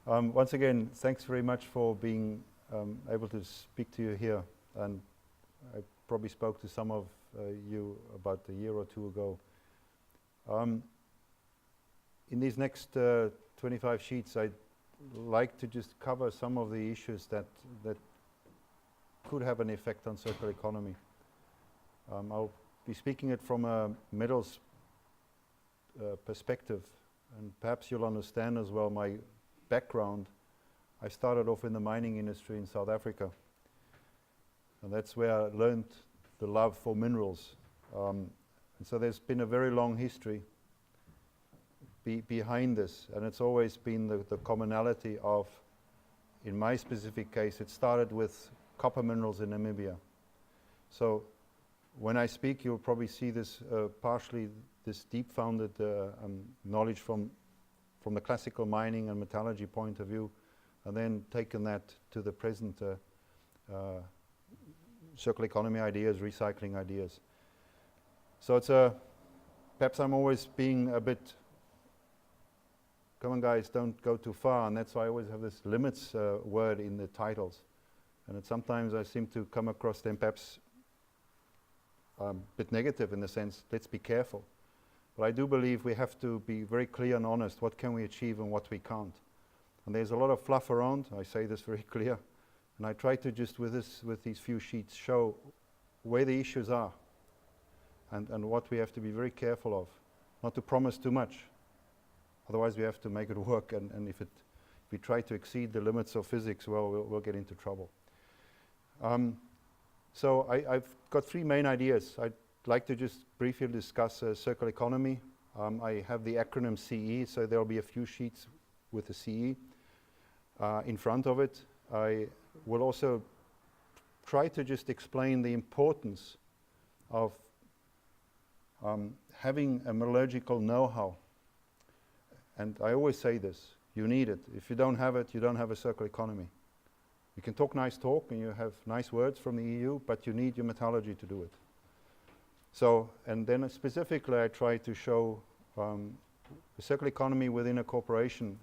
Once again, thanks very much for being able to speak to you here. And I probably spoke to some of you about a year or two ago. In these next 25 sheets, I'd like to just cover some of the issues that could have an effect on circular economy. I'll be speaking it from a metals perspective, and perhaps you'll understand as well my background. I started off in the mining industry in South Africa, and that's where I learned the love for minerals. And so there's been a very long history behind this, and it's always been the commonality of, in my specific case, it started with copper minerals in Namibia. So when I speak, you'll probably see this partially this deep-founded knowledge from the classical mining and metallurgy point of view, and then taken that to the present circular economy ideas, recycling ideas. So it's perhaps I'm always being a bit, come on guys, don't go too far, and that's why I always have this limits word in the titles. And sometimes I seem to come across them perhaps a bit negative in the sense, let's be careful. But I do believe we have to be very clear and honest, what can we achieve and what we can't. And there's a lot of fluff around, I say this very clear, and I try to just with these few sheets show where the issues are and what we have to be very careful of, not to promise too much. Otherwise we have to make it work, and if we try to exceed the limits of physics, well, we'll get into trouble. So I've got three main ideas. I'd like to just briefly discuss circular economy. I have the acronym CE, so there'll be a few sheets with the CE in front of it. I will also try to just explain the importance of having a metallurgical know-how. And I always say this, you need it. If you don't have it, you don't have a circular economy. You can talk nice talk and you have nice words from the EU, but you need your metallurgy to do it. So, and then specifically I try to show the circular economy within a corporation,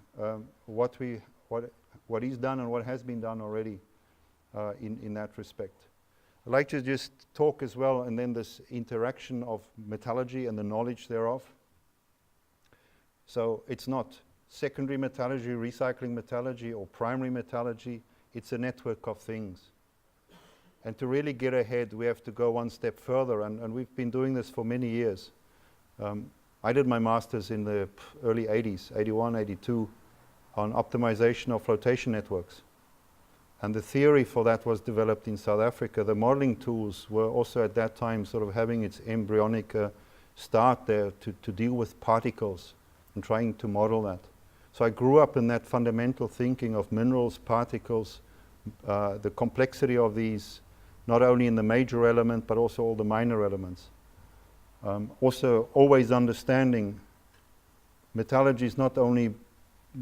what is done and what has been done already in that respect. I'd like to just talk as well, and then this interaction of metallurgy and the knowledge thereof. So it's not secondary metallurgy, recycling metallurgy, or primary metallurgy. It's a network of things. And to really get ahead, we have to go one step further, and we've been doing this for many years. I did my master's in the early 80s, 81, 82, on optimization of flotation networks. And the theory for that was developed in South Africa. The modeling tools were also at that time sort of having its embryonic start there to deal with particles and trying to model that. So I grew up in that fundamental thinking of minerals, particles, the complexity of these, not only in the major element, but also all the minor elements. Also, always understanding metallurgy is not only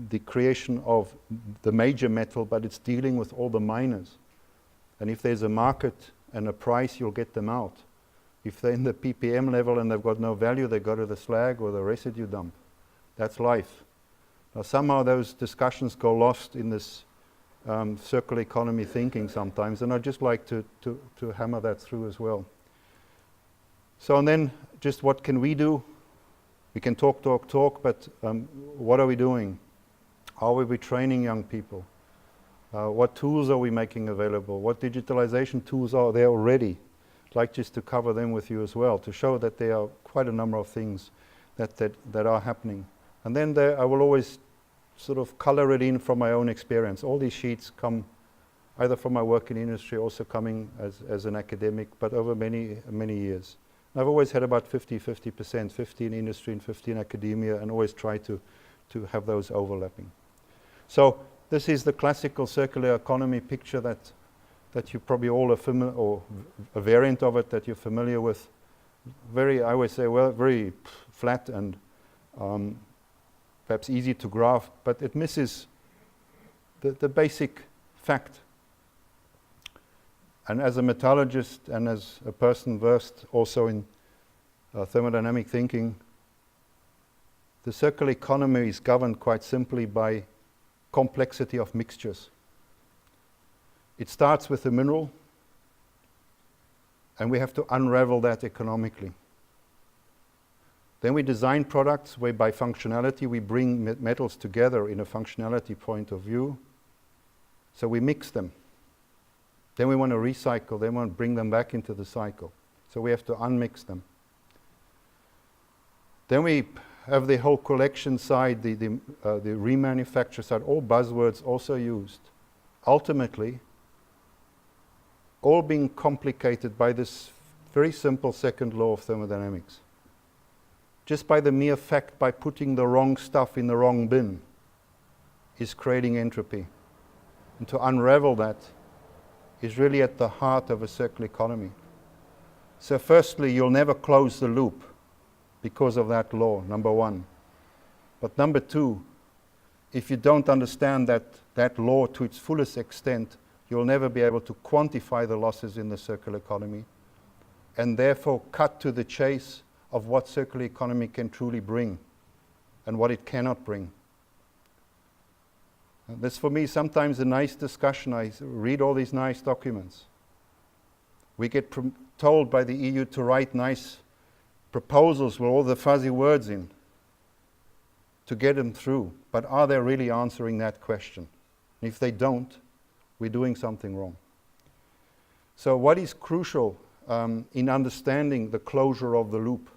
the creation of the major metal, but it's dealing with all the minors. And if there's a market and a price, you'll get them out. If they're in the ppm level and they've got no value, they go to the slag or the residue dump. That's life. Now, somehow those discussions go lost in this circular economy thinking sometimes, and I'd just like to hammer that through as well. So, and then just what can we do? We can talk, but what are we doing? How are we training young people? What tools are we making available? What digitalization tools are there already? I'd like just to cover them with you as well, to show that there are quite a number of things that are happening. And then I will always sort of color it in from my own experience. All these sheets come either from my work in industry, also coming as an academic, but over many, many years. I've always had about 50%, 50 in industry and 50 in academia, and always try to have those overlapping. So this is the classical circular economy picture that you probably all are familiar, or a variant of it that you're familiar with. Very, I always say, well, very flat and perhaps easy to graph, but it misses the basic fact. And as a metallurgist and as a person versed also in thermodynamic thinking, the circular economy is governed quite simply by complexity of mixtures. It starts with the mineral, and we have to unravel that economically. Then we design products where by functionality we bring metals together in a functionality point of view. So we mix them. Then we want to recycle, then we want to bring them back into the cycle. So we have to unmix them. Then we have the whole collection side, the remanufacture side, all buzzwords also used. Ultimately, all being complicated by this very simple second law of thermodynamics. Just by the mere fact, by putting the wrong stuff in the wrong bin, is creating entropy. And to unravel that is really at the heart of a circular economy. So firstly, you'll never close the loop because of that law, number one. But number two, if you don't understand that law to its fullest extent, you'll never be able to quantify the losses in the circular economy and therefore cut to the chase of what circular economy can truly bring and what it cannot bring. This for me sometimes a nice discussion. I read all these nice documents. We get told by the EU to write nice proposals with all the fuzzy words in to get them through. But are they really answering that question? And if they don't, we're doing something wrong. So what is crucial in understanding the closure of the loop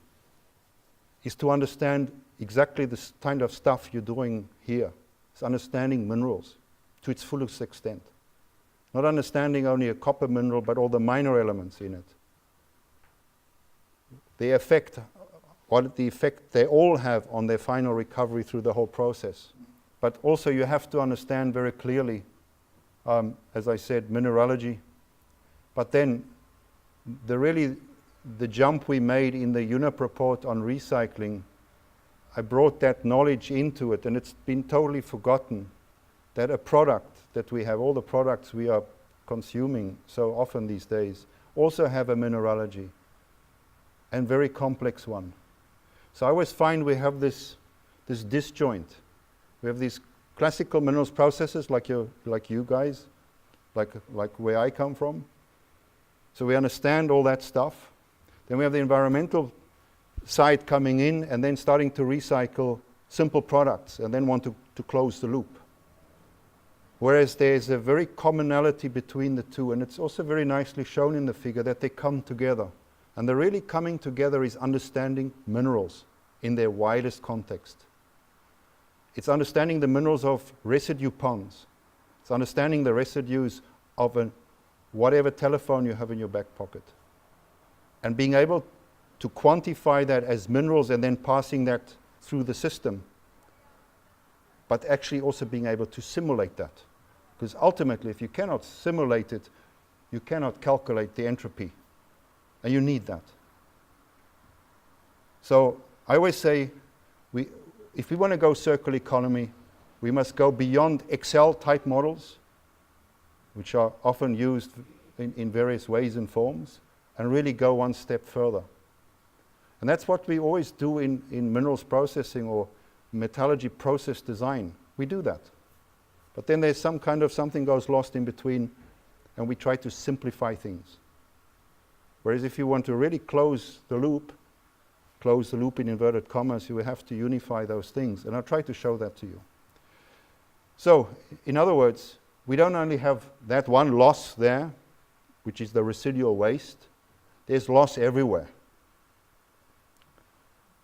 is to understand exactly the kind of stuff you're doing here. It's understanding minerals to its fullest extent. Not understanding only a copper mineral, but all the minor elements in it. What the effect they all have on their final recovery through the whole process. But also you have to understand very clearly, as I said, mineralogy. But then the jump we made in the UNEP report on recycling, I brought that knowledge into it, and it's been totally forgotten that a product that we have, all the products we are consuming so often these days, also have a mineralogy, and very complex one. So I always find we have this disjoint. We have these classical minerals processes like you guys, like where I come from. So we understand all that stuff. Then we have the environmental side coming in and then starting to recycle simple products and then want to close the loop. Whereas there's a very commonality between the two, and it's also very nicely shown in the figure that they come together. And the really coming together is understanding minerals in their widest context. It's understanding the minerals of residue ponds. It's understanding the residues of whatever telephone you have in your back pocket. And being able to quantify that as minerals and then passing that through the system. But actually also being able to simulate that. Because ultimately, if you cannot simulate it, you cannot calculate the entropy. And you need that. So I always say, if we want to go circular economy, we must go beyond Excel-type models, which are often used in various ways and forms, and really go one step further. And that's what we always do in minerals processing or metallurgy process design. We do that. But then there's some kind of something goes lost in between, and we try to simplify things. Whereas if you want to really close the loop in inverted commas, you will have to unify those things. And I'll try to show that to you. So, in other words, we don't only have that one loss there, which is the residual waste. There's loss everywhere.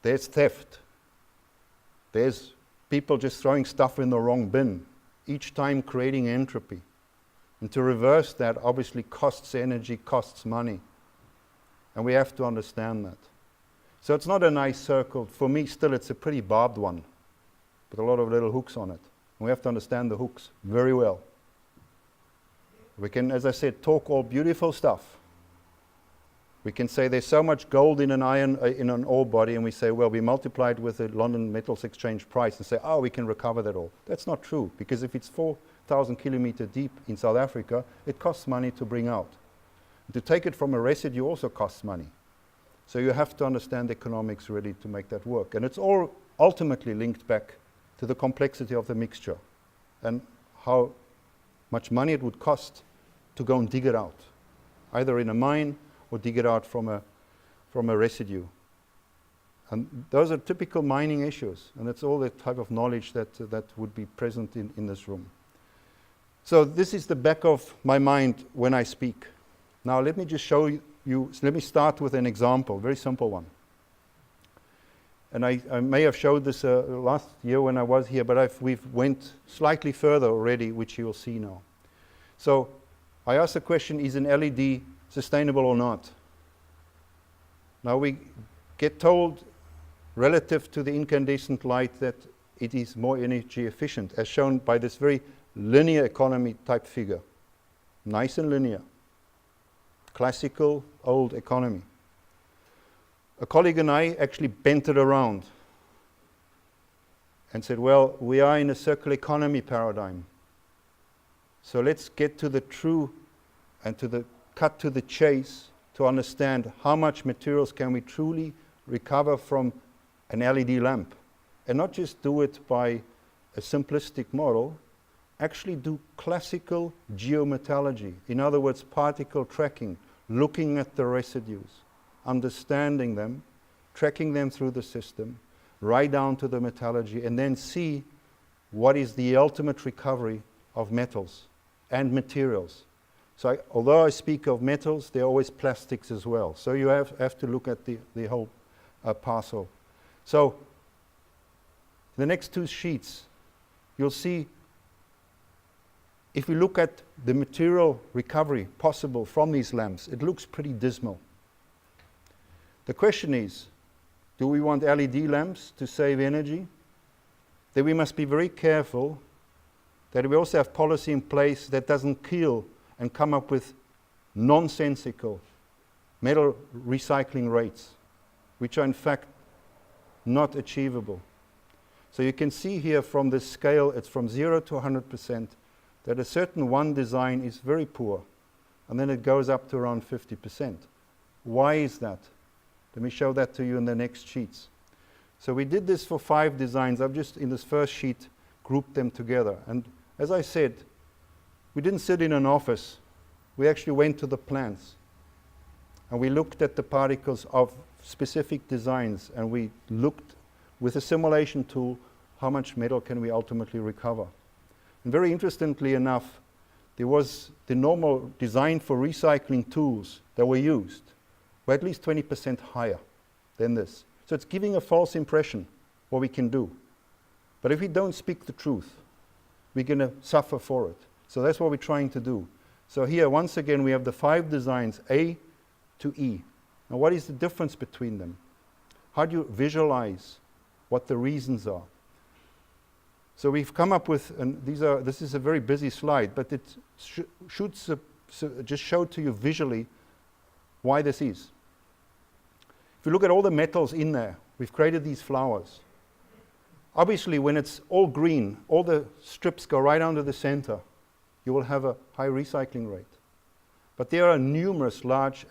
There's theft. There's people just throwing stuff in the wrong bin, each time creating entropy. And to reverse that obviously costs energy, costs money. And we have to understand that. So it's not a nice circle. For me, still, it's a pretty barbed one, with a lot of little hooks on it. And we have to understand the hooks very well. We can, as I said, talk all beautiful stuff. We can say there's so much gold in an in an ore body, and we say, well, we multiplied with the London Metals Exchange price and say, oh, we can recover that all. That's not true, because if it's 4,000 kilometers deep in South Africa, it costs money to bring out. And to take it from a residue also costs money. So you have to understand economics really to make that work. And it's all ultimately linked back to the complexity of the mixture. and how much money it would cost to go and dig it out, either in a mine or dig it out from a residue. And those are typical mining issues, and that's all the type of knowledge that would be present in this room. So this is the back of my mind when I speak. Now let me just show you, let me start with an example, very simple one. And I may have showed this last year when I was here, but we've went slightly further already, which you will see now. So I asked the question, is an LED sustainable or not? Now we get told, relative to the incandescent light, that it is more energy efficient, as shown by this very linear economy type figure. Nice and linear. Classical, old economy. A colleague and I actually bent it around and said, well, we are in a circular economy paradigm. So let's get to the true and cut to the chase to understand how much materials can we truly recover from an LED lamp. And not just do it by a simplistic model, actually do classical geometallurgy. In other words, particle tracking, looking at the residues, understanding them, tracking them through the system, right down to the metallurgy, and then see what is the ultimate recovery of metals and materials. So although I speak of metals, there are always plastics as well. So you have to look at the whole parcel. So the next two sheets, you'll see if we look at the material recovery possible from these lamps, it looks pretty dismal. The question is, do we want LED lamps to save energy? Then we must be very careful that we also have policy in place that doesn't kill and come up with nonsensical metal recycling rates, which are in fact not achievable. So you can see here from this scale, it's from 0 to 100%, that a certain one design is very poor, and then it goes up to around 50%. Why is that? Let me show that to you in the next sheets. So we did this for 5 designs. I've just, in this first sheet, grouped them together. And as I said, we didn't sit in an office. We actually went to the plants. And we looked at the particles of specific designs, and we looked with a simulation tool how much metal can we ultimately recover. And very interestingly enough, there was the normal design for recycling tools that were used were at least 20% higher than this. So it's giving a false impression what we can do. But if we don't speak the truth, we're going to suffer for it. So that's what we're trying to do. So here, once again, we have the 5 designs, A to E. Now, what is the difference between them? How do you visualize what the reasons are? So we've come up with, and this is a very busy slide, but it should just show to you visually why this is. If you look at all the metals in there, we've created these flowers. Obviously, when it's all green, all the strips go right down to the center, you will have a high recycling rate. But there are numerous large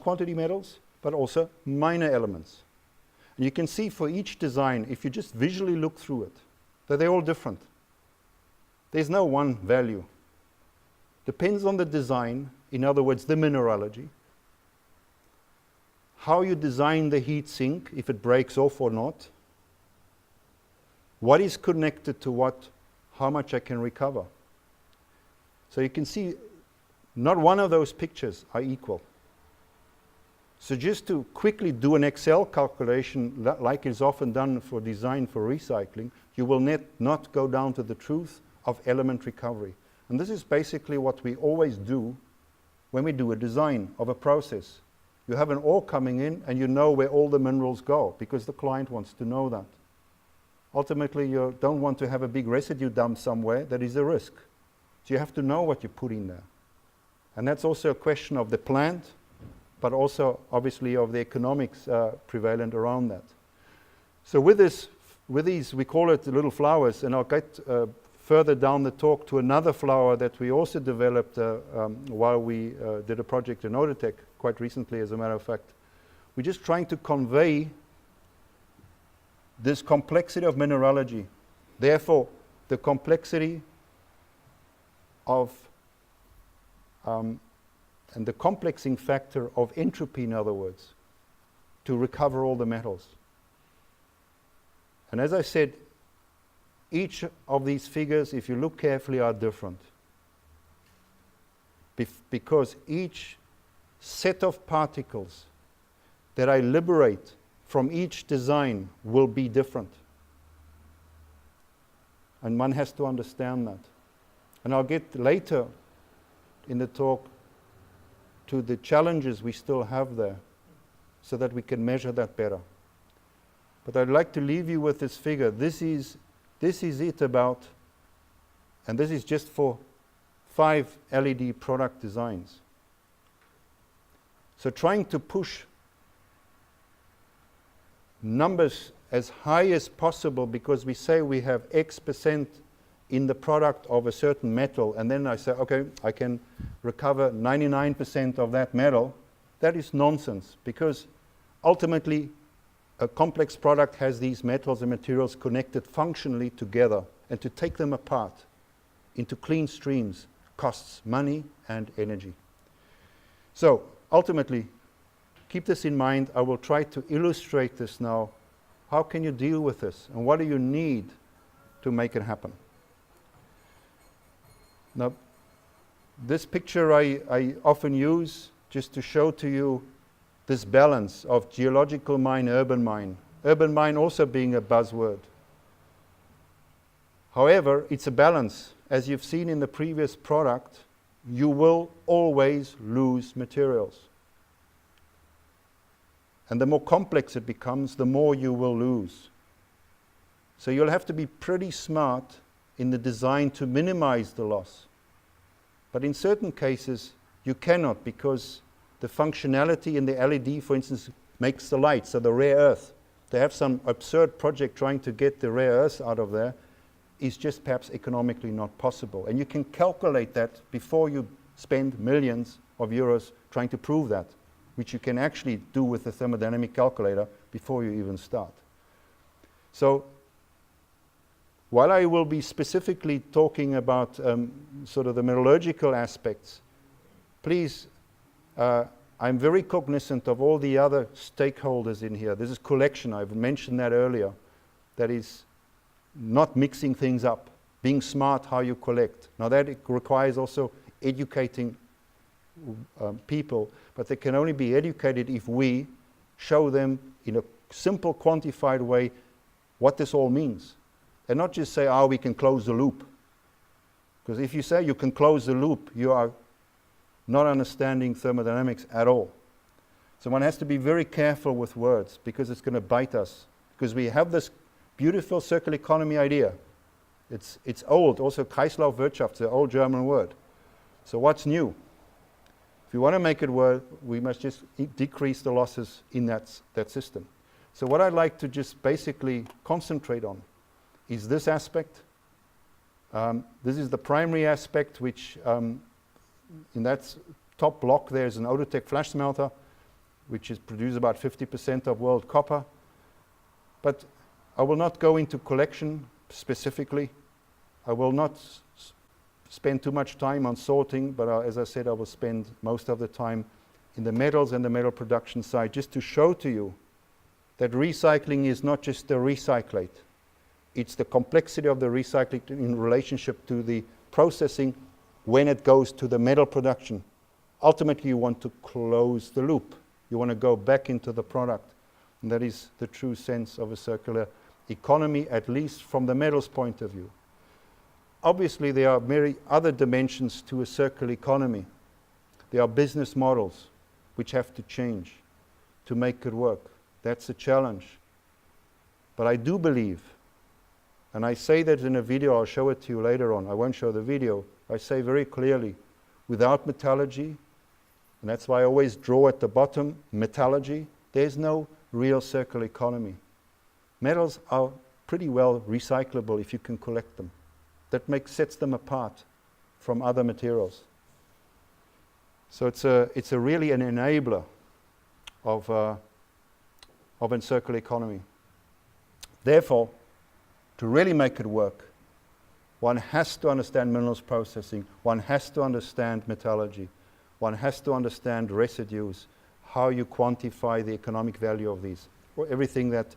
quantity metals, but also minor elements. And you can see for each design, if you just visually look through it, that they're all different. There's no one value. Depends on the design, in other words, the mineralogy, how you design the heat sink, if it breaks off or not, what is connected to what, how much I can recover. So you can see not one of those pictures are equal. So just to quickly do an Excel calculation like is often done for design for recycling, you will not go down to the truth of element recovery. And this is basically what we always do when we do a design of a process. You have an ore coming in and you know where all the minerals go because the client wants to know that. Ultimately, you don't want to have a big residue dump somewhere that is a risk. So you have to know what you put in there. And that's also a question of the plant, but also obviously of the economics prevalent around that. So with these, we call it the little flowers, and I'll get further down the talk to another flower that we also developed while we did a project in Odotech quite recently, as a matter of fact. We're just trying to convey this complexity of mineralogy. Therefore, the complexity of and the complexing factor of entropy, in other words, to recover all the metals. And as I said, each of these figures, if you look carefully, are different. Because each set of particles that I liberate from each design will be different. And one has to understand that. And I'll get later in the talk to the challenges we still have there so that we can measure that better. But I'd like to leave you with this figure. This is it about, and this is just for 5 LED product designs. So trying to push numbers as high as possible, because we say we have X% in the product of a certain metal, and then I say, okay, I can recover 99% of that metal. That is nonsense, because ultimately a complex product has these metals and materials connected functionally together, and to take them apart into clean streams costs money and energy. So ultimately, keep this in mind. I will try to illustrate this now. How can you deal with this, and what do you need to make it happen? Now, this picture I often use just to show to you this balance of geological mine, urban mine. Urban mine also being a buzzword. However, it's a balance. As you've seen in the previous product, you will always lose materials. And the more complex it becomes, the more you will lose. So you'll have to be pretty smart in the design to minimize the loss. But in certain cases, you cannot, because the functionality in the LED, for instance, makes the light, so the rare earth. They have some absurd project trying to get the rare earth out of there, is just perhaps economically not possible. And you can calculate that before you spend millions of euros trying to prove that, which you can actually do with the thermodynamic calculator before you even start. So while I will be specifically talking about sort of the metallurgical aspects, please, I'm very cognizant of all the other stakeholders in here. This is collection, I've mentioned that earlier. That is not mixing things up, being smart how you collect. Now that requires also educating people, but they can only be educated if we show them in a simple, quantified way what this all means. And not just say, we can close the loop. Because if you say you can close the loop, you are not understanding thermodynamics at all. So one has to be very careful with words, because it's going to bite us. Because we have this beautiful circular economy idea. It's old, also Kreislaufwirtschaft, the old German word. So what's new? If you want to make it work, we must just decrease the losses in that system. So what I'd like to just basically concentrate on is this aspect. This is the primary aspect, which in that top block there is an Autotech flash smelter, which is produces about 50% of world copper. But I will not go into collection specifically. I will not spend too much time on sorting, but as I said, I will spend most of the time in the metals and the metal production side, just to show to you that recycling is not just the recyclate. It's the complexity of the recycling in relationship to the processing when it goes to the metal production. Ultimately, you want to close the loop. You want to go back into the product. And that is the true sense of a circular economy, at least from the metals point of view. Obviously, there are many other dimensions to a circular economy. There are business models which have to change to make it work. That's a challenge. But I do believe, and I say that in a video, I'll show it to you later on. I won't show the video. I say very clearly, without metallurgy, and that's why I always draw at the bottom, metallurgy, there's no real circular economy. Metals are pretty well recyclable if you can collect them. That sets them apart from other materials. So it's a really an enabler of a circular economy. Therefore, to really make it work, one has to understand minerals processing, one has to understand metallurgy, one has to understand residues, how you quantify the economic value of these, or everything that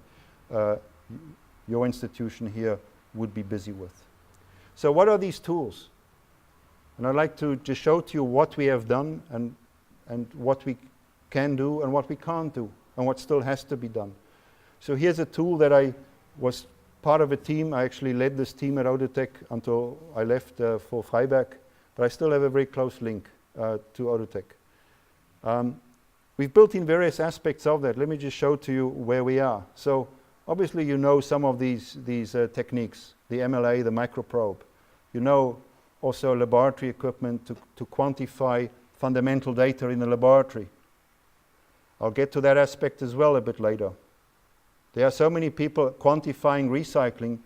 your institution here would be busy with. So what are these tools? And I'd like to just show to you what we have done and what we can do and what we can't do and what still has to be done. So here's a tool that I was part of a team. I actually led this team at Outotec until I left for Freiberg, but I still have a very close link to Outotec. We've built in various aspects of that. Let me just show to you where we are. So obviously you know some of these techniques, the MLA, the microprobe. You know also laboratory equipment to quantify fundamental data in the laboratory. I'll get to that aspect as well a bit later. There are so many people quantifying recycling,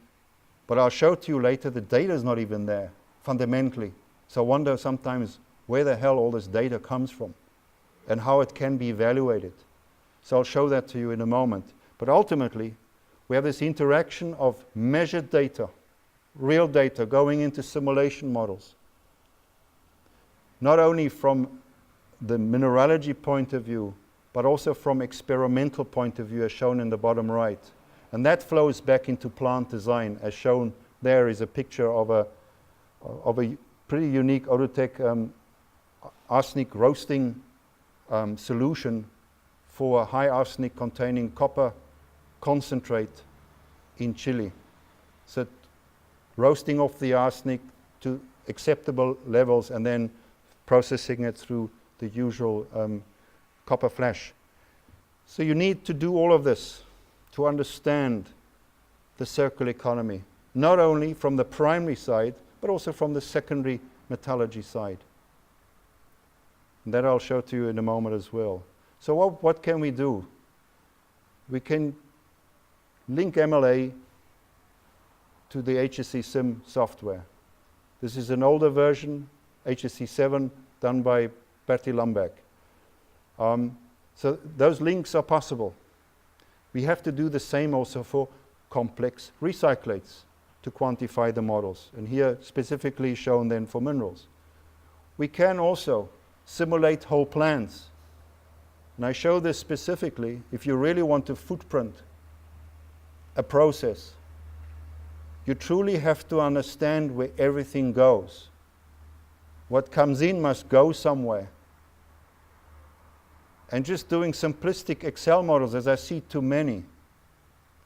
but I'll show to you later the data is not even there, fundamentally. So I wonder sometimes where the hell all this data comes from and how it can be evaluated. So I'll show that to you in a moment. But ultimately, we have this interaction of measured data, real data going into simulation models. Not only from the mineralogy point of view, but also from experimental point of view, as shown in the bottom right. And that flows back into plant design, as shown there is a picture of a pretty unique Outotec arsenic roasting solution for a high arsenic containing copper concentrate in Chile. So roasting off the arsenic to acceptable levels and then processing it through the usual copper flash. So you need to do all of this to understand the circular economy, not only from the primary side, but also from the secondary metallurgy side. And that I'll show to you in a moment as well. So what can we do? We can link MLA to the HSC Sim software. This is an older version, HSC 7, done by Bertie Lambeck. So those links are possible. We have to do the same also for complex recyclates to quantify the models, and here specifically shown then for minerals. We can also simulate whole plants. And I show this specifically if you really want to footprint a process. You truly have to understand where everything goes. What comes in must go somewhere. And just doing simplistic Excel models, as I see too many,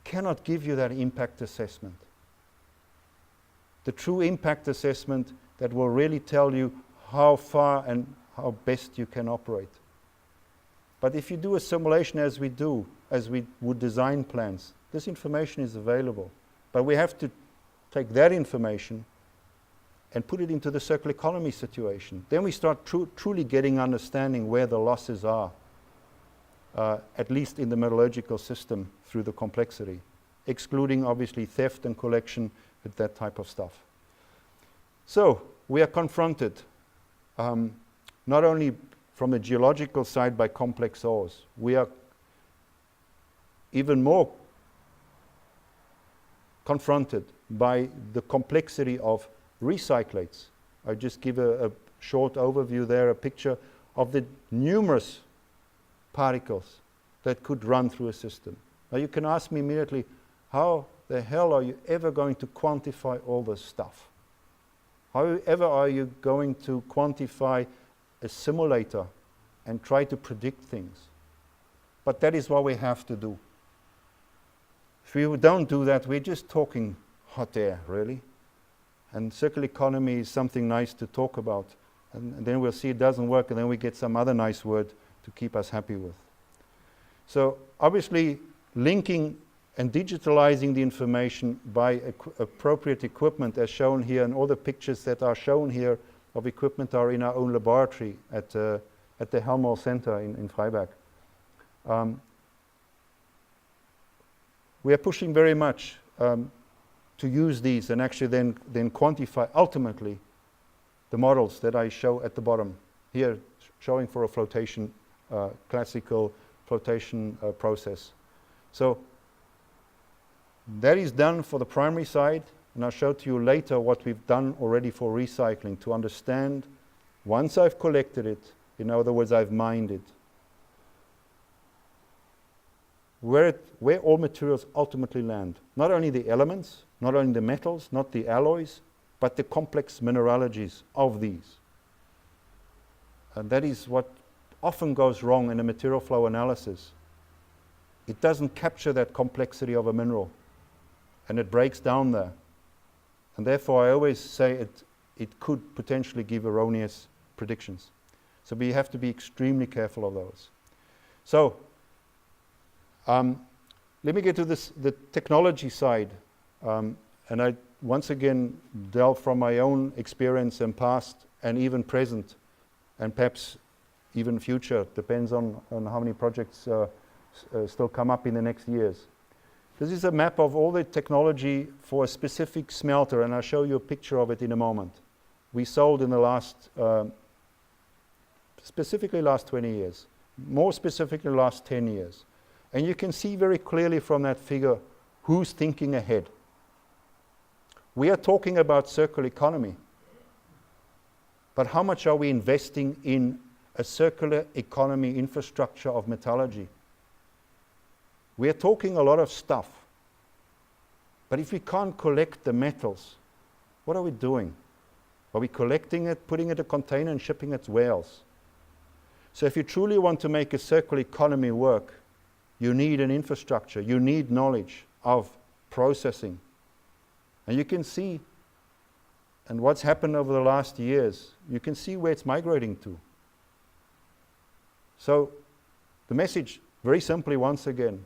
cannot give you that impact assessment. The true impact assessment that will really tell you how far and how best you can operate. But if you do a simulation as we do, as we would design plans, this information is available. But we have to take that information and put it into the circular economy situation. Then we start truly getting understanding where the losses are, at least in the metallurgical system through the complexity, excluding obviously theft and collection with that type of stuff. So we are confronted not only from the geological side by complex ores, we are even more confronted by the complexity of recyclates. I just give a short overview there, a picture of the numerous particles that could run through a system. Now you can ask me immediately, how the hell are you ever going to quantify all this stuff? How ever are you going to quantify a simulator and try to predict things? But that is what we have to do. If we don't do that, we're just talking hot air, really. And circular economy is something nice to talk about. And then we'll see it doesn't work, and then we get some other nice word to keep us happy with. So obviously, linking and digitalizing the information by appropriate equipment, as shown here, and all the pictures that are shown here of equipment are in our own laboratory at the Helmholtz Center in Freiberg. We are pushing very much to use these and actually then quantify ultimately the models that I show at the bottom here, showing for a flotation, classical flotation process. So that is done for the primary side. And I'll show to you later what we've done already for recycling to understand, once I've collected it, in other words, I've mined it, where all materials ultimately land. Not only the elements, not only the metals, not the alloys, but the complex mineralogies of these. And that is what often goes wrong in a material flow analysis. It doesn't capture that complexity of a mineral, and it breaks down there. And therefore I always say it could potentially give erroneous predictions. So we have to be extremely careful of those. So let me get to the technology side. And I once again delve from my own experience and past and even present and perhaps even future, depends on how many projects still come up in the next years. This is a map of all the technology for a specific smelter, and I'll show you a picture of it in a moment. We sold in the last, specifically last 20 years, more specifically last 10 years. And you can see very clearly from that figure who's thinking ahead. We are talking about circular economy, but how much are we investing in a circular economy infrastructure of metallurgy? We are talking a lot of stuff, but if we can't collect the metals, what are we doing? Are we collecting it, putting it in a container and shipping it where else? So if you truly want to make a circular economy work, you need an infrastructure, you need knowledge of processing. And you can see, and what's happened over the last years, you can see where it's migrating to. So the message, very simply once again,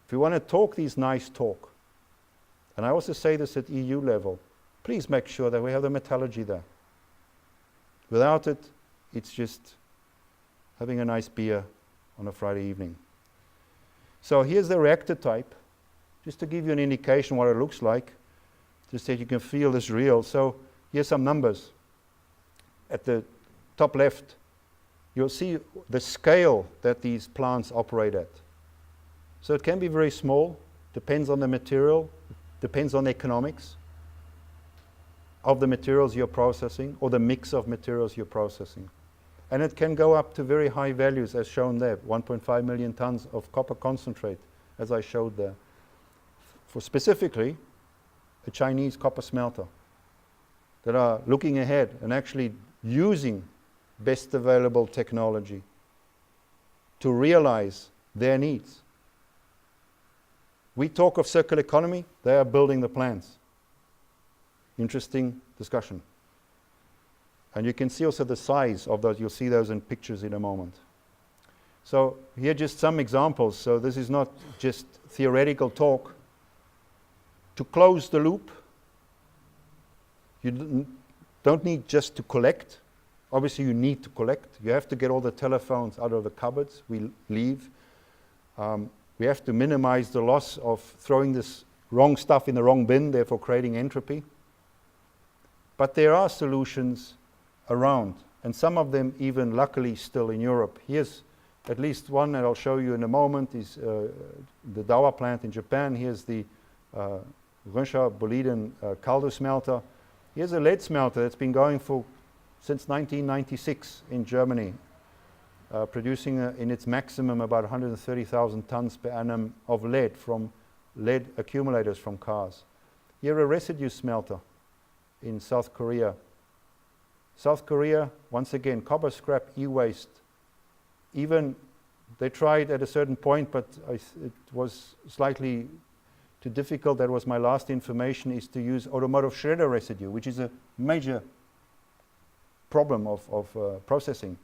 if you want to talk these nice talk, and I also say this at EU level, please make sure that we have the metallurgy there. Without it, it's just having a nice beer on a Friday evening. So here's the reactor type, just to give you an indication what it looks like, just that you can feel this real. So here's some numbers. At the top left, you'll see the scale that these plants operate at. So it can be very small, depends on the material, depends on the economics of the materials you're processing or the mix of materials you're processing. And it can go up to very high values as shown there, 1.5 million tons of copper concentrate, as I showed there. For specifically a Chinese copper smelter that are looking ahead and actually using best available technology to realize their needs. We talk of circular economy, they are building the plants. Interesting discussion. And you can see also the size of those, you'll see those in pictures in a moment. So here are just some examples, so this is not just theoretical talk. To close the loop, you don't need just to collect. Obviously you need to collect. You have to get all the telephones out of the cupboards we leave. We have to minimize the loss of throwing this wrong stuff in the wrong bin, therefore creating entropy. But there are solutions around, and some of them even luckily still in Europe. Here's at least one that I'll show you in a moment, is the Dowa plant in Japan. Here's the Röscher Boliden Caldo smelter. Here's a lead smelter that's been going since 1996 in Germany, producing in its maximum about 130,000 tons per annum of lead from lead accumulators from cars. Here a residue smelter in South Korea. South Korea, once again, copper scrap, e-waste. Even they tried at a certain point, but it was slightly too difficult. That was my last information, is to use automotive shredder residue, which is a major problem of processing.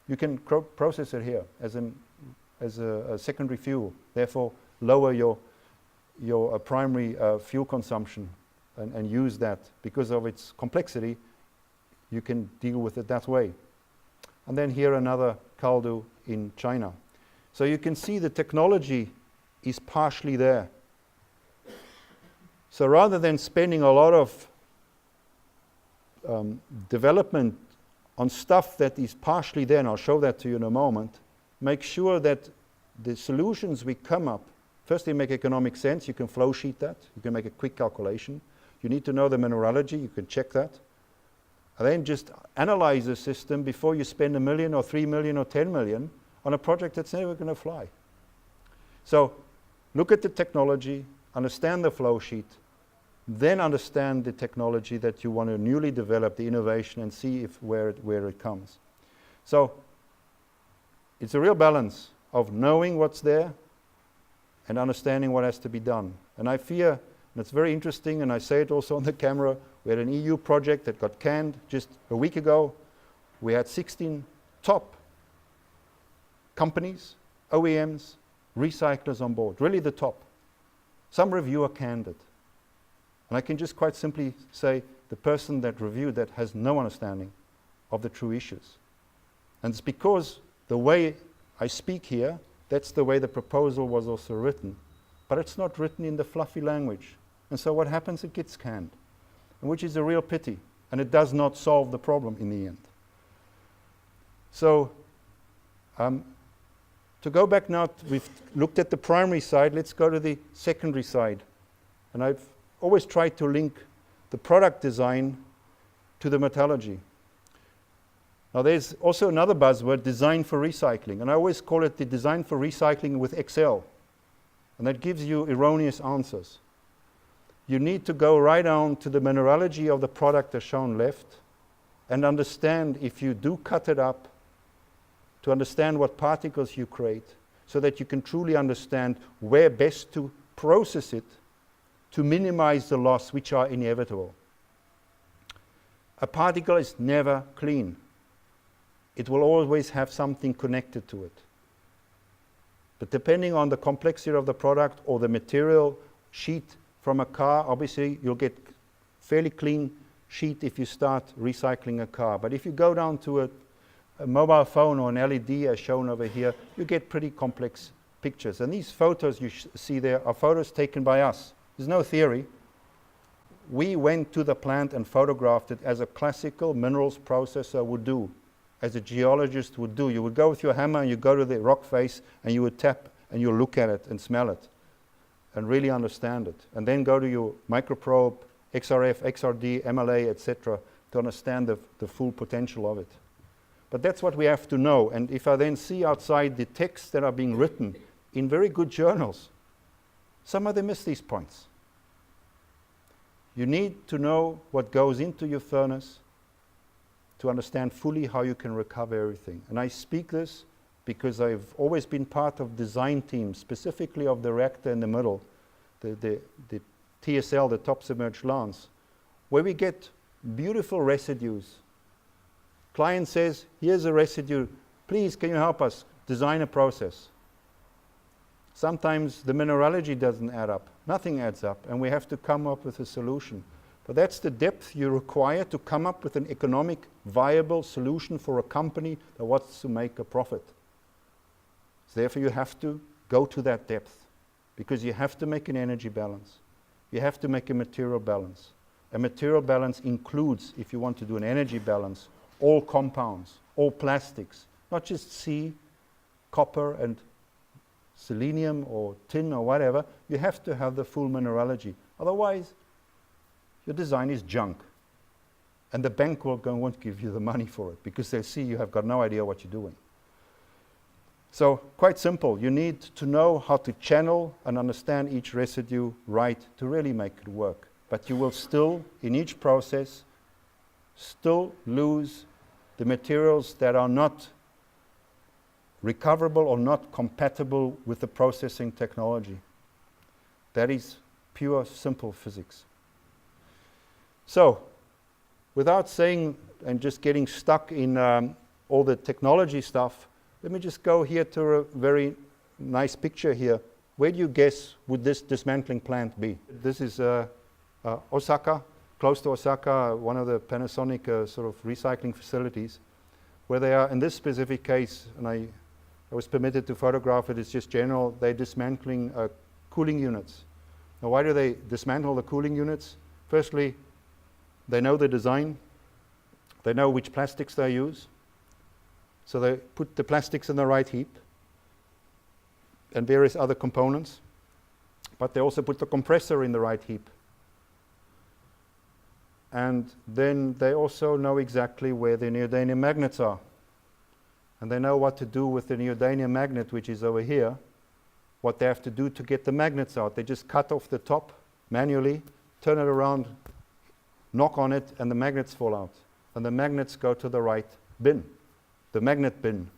You can process it here as a secondary fuel, therefore lower your primary fuel consumption and use that. Because of its complexity, you can deal with it that way. And then here another caldo in China. So you can see the technology is partially there. So rather than spending a lot of development on stuff that is partially there, and I'll show that to you in a moment, make sure that the solutions we come up, first they make economic sense, you can flow sheet that, you can make a quick calculation, You need to know the mineralogy, you can check that. And then just analyze the system before you spend $1 million or 3 million or 10 million on a project that's never going to fly. So look at the technology, understand the flow sheet, then understand the technology that you want to newly develop, the innovation, and see where it comes. So it's a real balance of knowing what's there and understanding what has to be done. And I fear, and it's very interesting, and I say it also on the camera, we had an EU project that got canned just a week ago. We had 16 top companies, OEMs, recyclers on board, really the top. Some reviewer canned it. And I can just quite simply say the person that reviewed that has no understanding of the true issues. And it's because the way I speak here, that's the way the proposal was also written. But it's not written in the fluffy language. And so what happens? It gets canned, and which is a real pity. And it does not solve the problem in the end. So to go back now, we've looked at the primary side, let's go to the secondary side. And I've always tried to link the product design to the metallurgy. Now there's also another buzzword, design for recycling. And I always call it the design for recycling with Excel. And that gives you erroneous answers. You need to go right down to the mineralogy of the product as shown left and understand, if you do cut it up, to understand what particles you create so that you can truly understand where best to process it to minimize the loss, which are inevitable. A particle is never clean. It will always have something connected to it. But depending on the complexity of the product or the material sheet from a car, obviously you'll get fairly clean sheet if you start recycling a car. But if you go down to a mobile phone or an LED as shown over here, you get pretty complex pictures. And these photos you see there are photos taken by us. There's no theory. We went to the plant and photographed it as a classical minerals processor would do, as a geologist would do. You would go with your hammer and you go to the rock face and you would tap and you look at it and smell it and really understand it. And then go to your microprobe, XRF, XRD, MLA, etc. to understand the full potential of it. But that's what we have to know. And if I then see outside the texts that are being written in very good journals, some of them miss these points. You need to know what goes into your furnace to understand fully how you can recover everything. And I speak this because I've always been part of design teams, specifically of the reactor in the middle, the TSL, the top submerged lance, where we get beautiful residues. Client says, here's a residue, please can you help us design a process? Sometimes the mineralogy doesn't add up, nothing adds up, and we have to come up with a solution. But that's the depth you require to come up with an economic, viable solution for a company that wants to make a profit. So therefore you have to go to that depth, because you have to make an energy balance. You have to make a material balance. A material balance includes, if you want to do an energy balance, all compounds, all plastics, not just C, copper and selenium or tin or whatever. You have to have the full mineralogy. Otherwise, your design is junk. And the bank won't give you the money for it because they'll see you have got no idea what you're doing. So quite simple. You need to know how to channel and understand each residue right to really make it work. But you will still, in each process, still lose the materials that are not recoverable or not compatible with the processing technology. That is pure, simple physics. So, without saying and just getting stuck in all the technology stuff, let me just go here to a very nice picture here. Where do you guess would this dismantling plant be? This is Osaka, close to Osaka, one of the Panasonic sort of recycling facilities, where they are, in this specific case, and I was permitted to photograph it, it's just general, they're dismantling cooling units. Now why do they dismantle the cooling units? Firstly, they know the design, they know which plastics they use, so they put the plastics in the right heap and various other components, but they also put the compressor in the right heap. And then they also know exactly where the neodymium magnets are. And they know what to do with the neodymium magnet, which is over here, what they have to do to get the magnets out. They just cut off the top manually, turn it around, knock on it, and the magnets fall out. And the magnets go to the right bin, the magnet bin.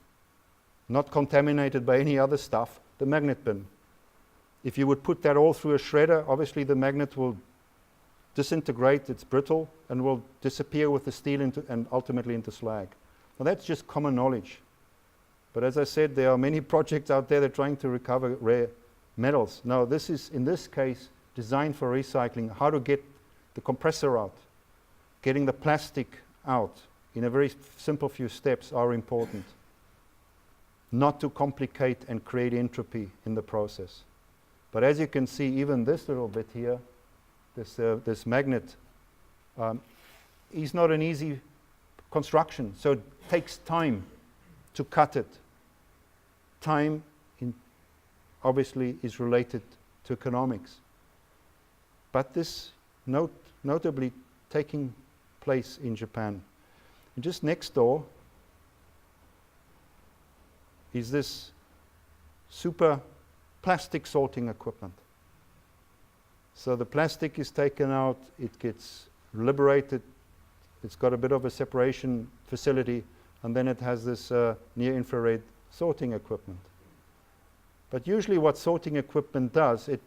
Not contaminated by any other stuff, the magnet bin. If you would put that all through a shredder, obviously the magnet will disintegrate, it's brittle, and will disappear with the steel and ultimately into slag. Now that's just common knowledge. But as I said, there are many projects out there that are trying to recover rare metals. Now this is, in this case, designed for recycling. How to get the compressor out, getting the plastic out in a very simple few steps are important. Not to complicate and create entropy in the process. But as you can see, even this little bit here, this magnet, is not an easy construction. So it takes time to cut it. Time obviously is related to economics. But this notably taking place in Japan. And just next door is this super plastic sorting equipment. So the plastic is taken out, it gets liberated, it's got a bit of a separation facility, and then it has this near-infrared sorting equipment. But usually what sorting equipment does, it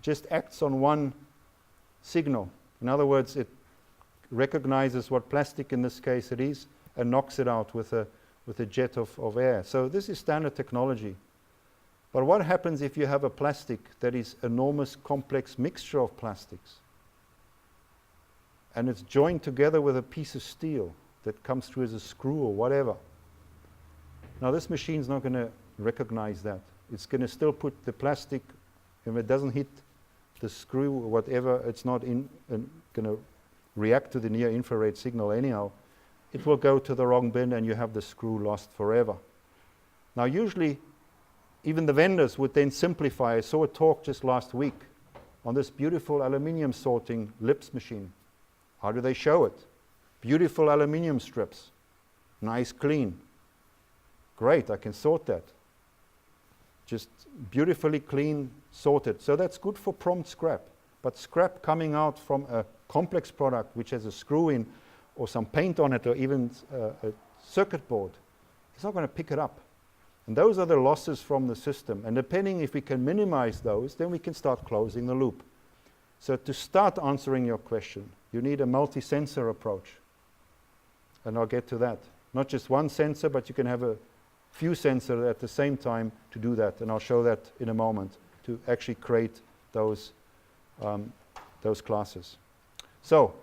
just acts on one signal. In other words, it recognizes what plastic in this case it is and knocks it out with a jet of air. So this is standard technology. But what happens if you have a plastic that is enormous complex mixture of plastics and it's joined together with a piece of steel that comes through as a screw or whatever? Now this machine's not going to recognize that. It's going to still put the plastic, if it doesn't hit the screw or whatever, it's not going to react to the near-infrared signal anyhow. It will go to the wrong bin and you have the screw lost forever. Now usually even the vendors would then simplify. I saw a talk just last week on this beautiful aluminium sorting lips machine. How do they show it? Beautiful aluminium strips. Nice, clean. Great, I can sort that. Just beautifully clean, sorted. So that's good for prompt scrap. But scrap coming out from a complex product which has a screw in or some paint on it or even a circuit board, it's not going to pick it up. And those are the losses from the system. And depending if we can minimize those, then we can start closing the loop. So to start answering your question, you need a multi-sensor approach. And I'll get to that. Not just one sensor, but you can have a few sensors at the same time to do that. And I'll show that in a moment to actually create those classes. So,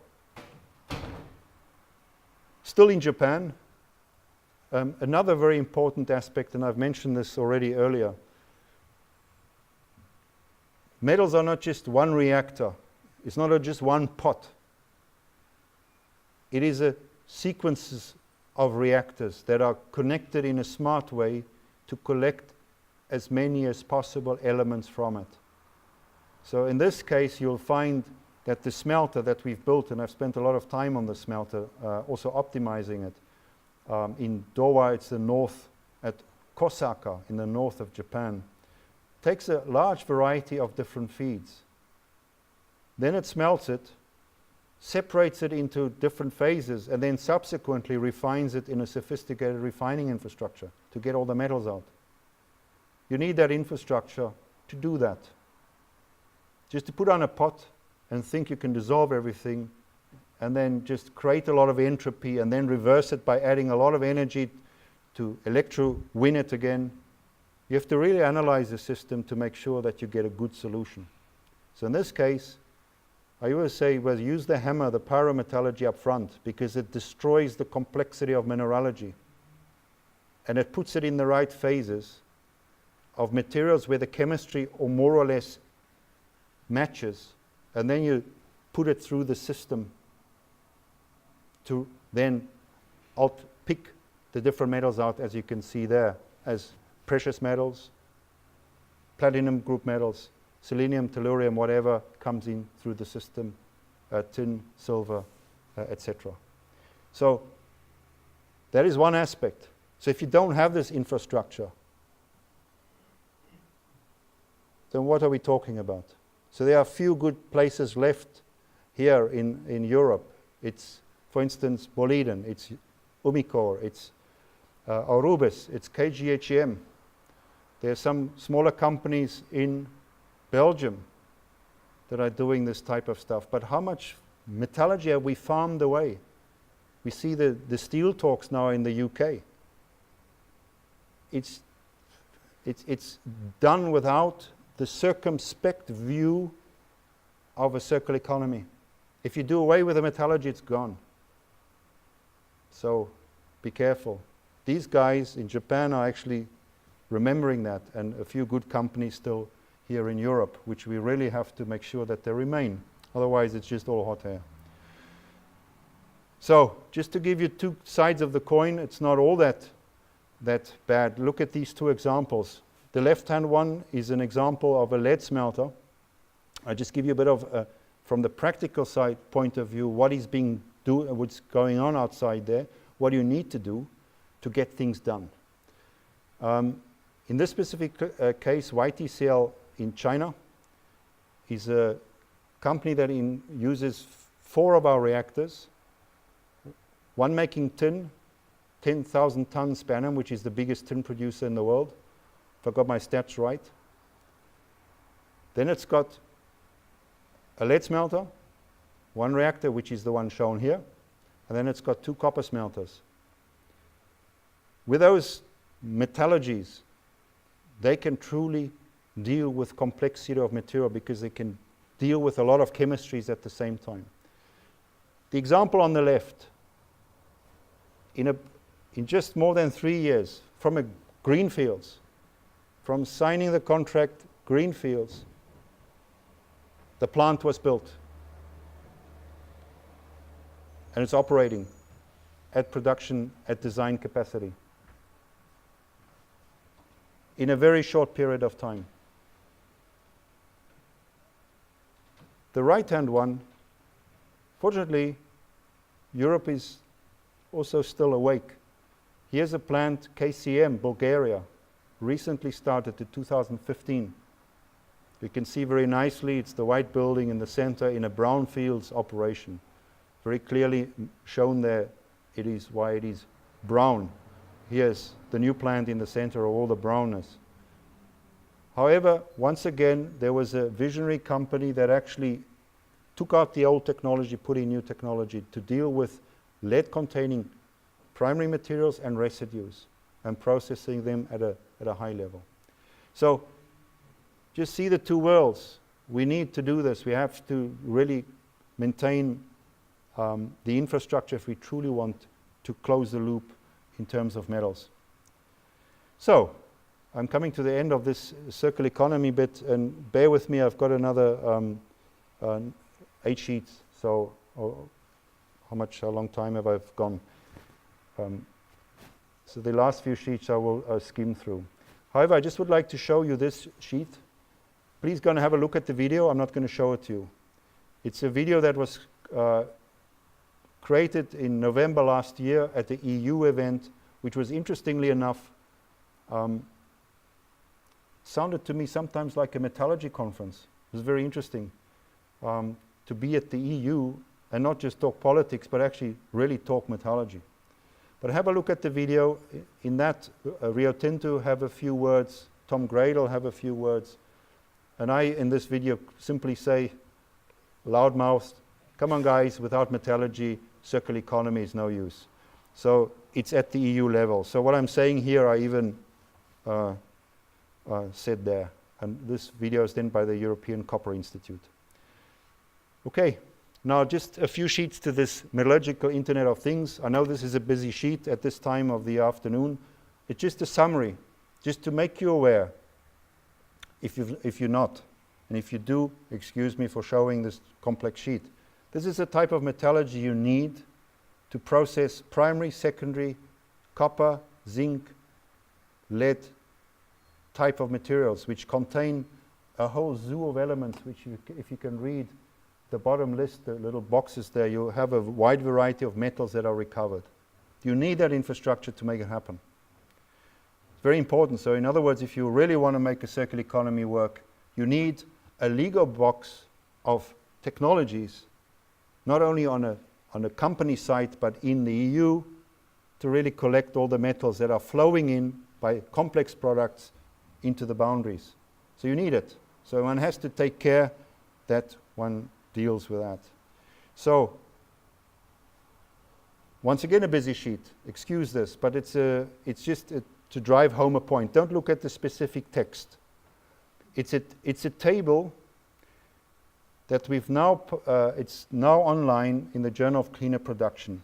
still in Japan, another very important aspect, and I've mentioned this already earlier, metals are not just one reactor. It's not just one pot. It is a sequences of reactors that are connected in a smart way to collect as many as possible elements from it. So in this case, you'll find that the smelter that we've built, and I've spent a lot of time on the smelter, also optimizing it. In Dowa, it's the north, at Kosaka, in the north of Japan. Takes a large variety of different feeds. Then it smelts it, separates it into different phases, and then subsequently refines it in a sophisticated refining infrastructure to get all the metals out. You need that infrastructure to do that. Just to put on a pot and think you can dissolve everything and then just create a lot of entropy and then reverse it by adding a lot of energy to electro-win it again. You have to really analyze the system to make sure that you get a good solution. So in this case, I always say, well, use the hammer, the pyrometallurgy up front, because it destroys the complexity of mineralogy. And it puts it in the right phases of materials where the chemistry or more or less matches. And then you put it through the system to then pick the different metals out, as you can see there, as precious metals, platinum group metals, selenium, tellurium, whatever comes in through the system, tin, silver, etc. So that is one aspect. So if you don't have this infrastructure, then what are we talking about? So there are a few good places left here in Europe. It's, for instance, Boliden, it's Umicore, it's Aurubis, it's KGHM. There are some smaller companies in Belgium that are doing this type of stuff. But how much metallurgy have we farmed away? We see the steel talks now in the UK. It's done without the circumspect view of a circular economy. If you do away with the metallurgy, it's gone. So be careful. These guys in Japan are actually remembering that, and a few good companies still here in Europe, which we really have to make sure that they remain. Otherwise, it's just all hot air. So just to give you two sides of the coin, it's not all that bad. Look at these two examples. The left-hand one is an example of a lead smelter. I just give you a bit of, from the practical side point of view, what's going on outside there, what do you need to do to get things done. In this specific case, YTCL in China is a company that uses 4 of our reactors, one making tin, 10,000 tons per annum, which is the biggest tin producer in the world, if I got my stats right. Then it's got a lead smelter, one reactor, which is the one shown here, and then it's got 2 copper smelters. With those metallurgies, they can truly deal with complexity of material because they can deal with a lot of chemistries at the same time. The example on the left, in just more than 3 years, from a greenfields, from signing the contract, greenfields, the plant was built. And it's operating at production, at design capacity, in a very short period of time. The right-hand one, fortunately, Europe is also still awake. Here's a plant, KCM, Bulgaria, recently started in 2015. You can see very nicely, it's the white building in the center in a brownfields operation. Very clearly shown there, it is why it is brown. Here's the new plant in the center of all the brownness. However, once again, there was a visionary company that actually took out the old technology, put in new technology to deal with lead-containing primary materials and residues and processing them at a high level. So just see the two worlds. We need to do this. We have to really maintain the infrastructure if we truly want to close the loop in terms of metals. So I'm coming to the end of this circular economy bit, and bear with me, I've got another 8 sheets. So how long time have I gone? So the last few sheets I will skim through. However, I just would like to show you this sheet. Please go and have a look at the video. I'm not going to show it to you. It's a video that was created in November last year at the EU event, which was interestingly enough, sounded to me sometimes like a metallurgy conference. It was very interesting to be at the EU and not just talk politics, but actually really talk metallurgy. But have a look at the video. In that, Rio Tinto have a few words, Tom Gradle have a few words, and I, in this video, simply say, loudmouthed, come on guys, without metallurgy, circular economy is no use. So it's at the EU level. So what I'm saying here, I even said there. And this video is then by the European Copper Institute. Okay, now just a few sheets to this metallurgical Internet of Things. I know this is a busy sheet at this time of the afternoon. It's just a summary, just to make you aware, if you're not. And if you do, excuse me for showing this complex sheet. This is the type of metallurgy you need to process primary, secondary, copper, zinc, lead type of materials, which contain a whole zoo of elements, which if you can read the bottom list, the little boxes there, you have a wide variety of metals that are recovered. You need that infrastructure to make it happen. It's very important. So in other words, if you really want to make a circular economy work, you need a Lego box of technologies, not only on a company site, but in the EU, to really collect all the metals that are flowing in by complex products into the boundaries. So you need it. So one has to take care that one deals with that. So once again, a busy sheet. Excuse this, but it's just to drive home a point. Don't look at the specific text. It's a table that we've now, it's now online in the Journal of Cleaner Production.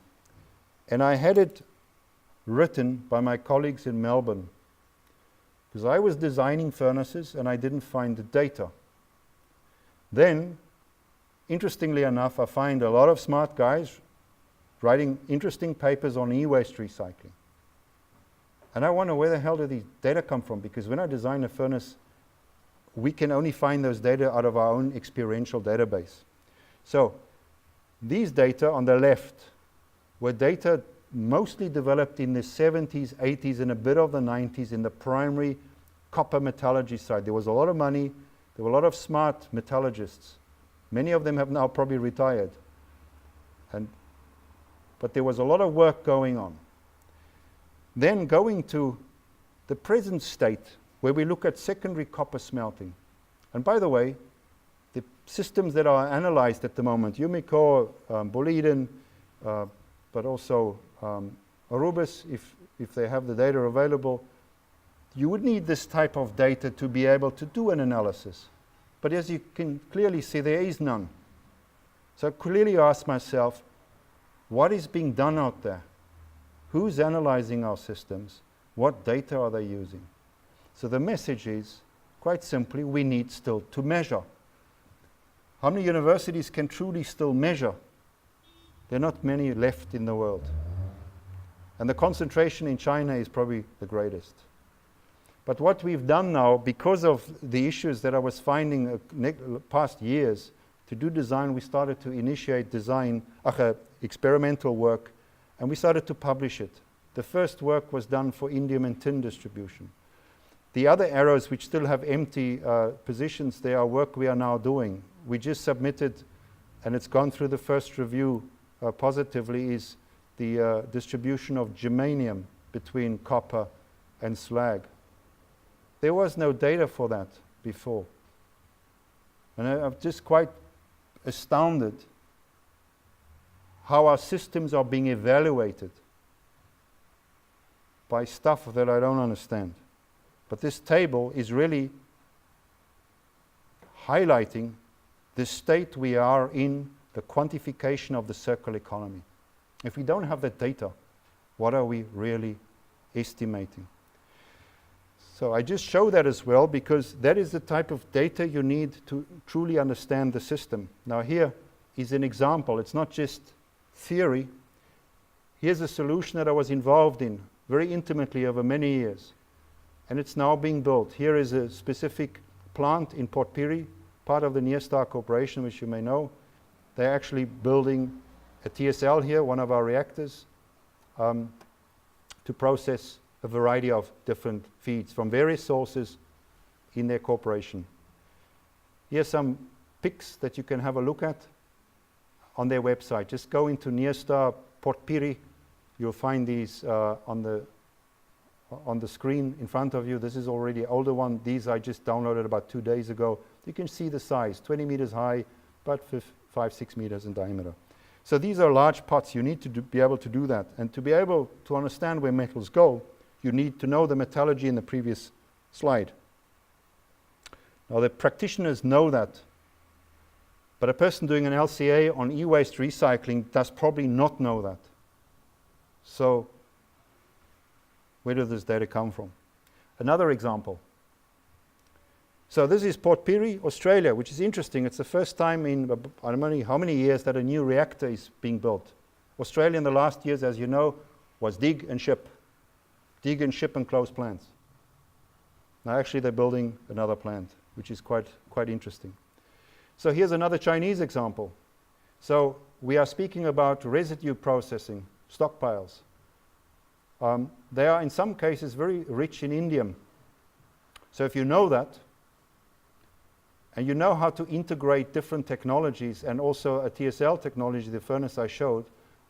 And I had it written by my colleagues in Melbourne, because I was designing furnaces and I didn't find the data. Then, interestingly enough, I find a lot of smart guys writing interesting papers on e-waste recycling. And I wonder, where the hell do these data come from? Because when I design a furnace, we can only find those data out of our own experiential database. So these data on the left were data mostly developed in the 70s, 80s, and a bit of the 90s in the primary copper metallurgy side. There was a lot of money. There were a lot of smart metallurgists. Many of them have now probably retired. But there was a lot of work going on. Then going to the present state, where we look at secondary copper smelting. And by the way, the systems that are analyzed at the moment, Umicore, Boliden, but also Arubis, if they have the data available, you would need this type of data to be able to do an analysis. But as you can clearly see, there is none. So I clearly ask myself, what is being done out there? Who's analyzing our systems? What data are they using? So the message is, quite simply, we need still to measure. How many universities can truly still measure? There are not many left in the world. And the concentration in China is probably the greatest. But what we've done now, because of the issues that I was finding past years, to do design, we started to initiate design, experimental work, and we started to publish it. The first work was done for indium and tin distribution. The other arrows, which still have empty positions, they are work we are now doing. We just submitted, and it's gone through the first review positively, is the distribution of germanium between copper and slag. There was no data for that before. And I'm just quite astounded how our systems are being evaluated by stuff that I don't understand. But this table is really highlighting the state we are in, the quantification of the circular economy. If we don't have that data, what are we really estimating? So I just show that as well, because that is the type of data you need to truly understand the system. Now here is an example. It's not just theory. Here's a solution that I was involved in very intimately over many years. And it's now being built. Here is a specific plant in Port Pirie, part of the Nearstar Corporation, which you may know. They're actually building a TSL here, one of our reactors, to process a variety of different feeds from various sources in their corporation. Here's some pics that you can have a look at on their website. Just go into Nearstar Port Pirie. You'll find these on the screen in front of you. This is already an older one. These I just downloaded about 2 days ago. You can see the size, 20 meters high, about 5-6 meters in diameter. So these are large pots. You need to be able to do that. And to be able to understand where metals go, you need to know the metallurgy in the previous slide. Now the practitioners know that, but a person doing an LCA on e-waste recycling does probably not know that. So where does this data come from? Another example. So this is Port Pirie, Australia, which is interesting. It's the first time in I don't know how many years that a new reactor is being built. Australia in the last years, as you know, was dig and ship. Dig and ship and close plants. Now actually they're building another plant, which is quite interesting. So here's another Chinese example. So we are speaking about residue processing, stockpiles. They are in some cases very rich in indium. So if you know that, and you know how to integrate different technologies and also a TSL technology, the furnace I showed,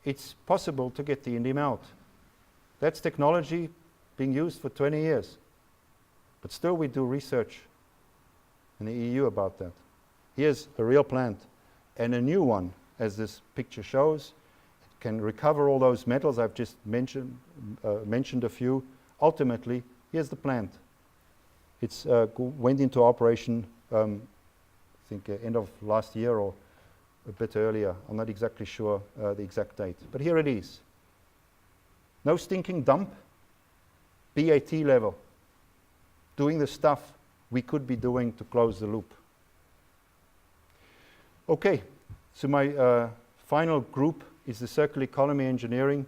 it's possible to get the indium out. That's technology being used for 20 years. But still we do research in the EU about that. Here's a real plant and a new one, as this picture shows. It can recover all those metals I've just mentioned a few. Ultimately, here's the plant. It's went into operation, I think end of last year or a bit earlier. I'm not exactly sure the exact date. But here it is. No stinking dump, BAT level. Doing the stuff we could be doing to close the loop. Okay, so my final group is the circular economy engineering.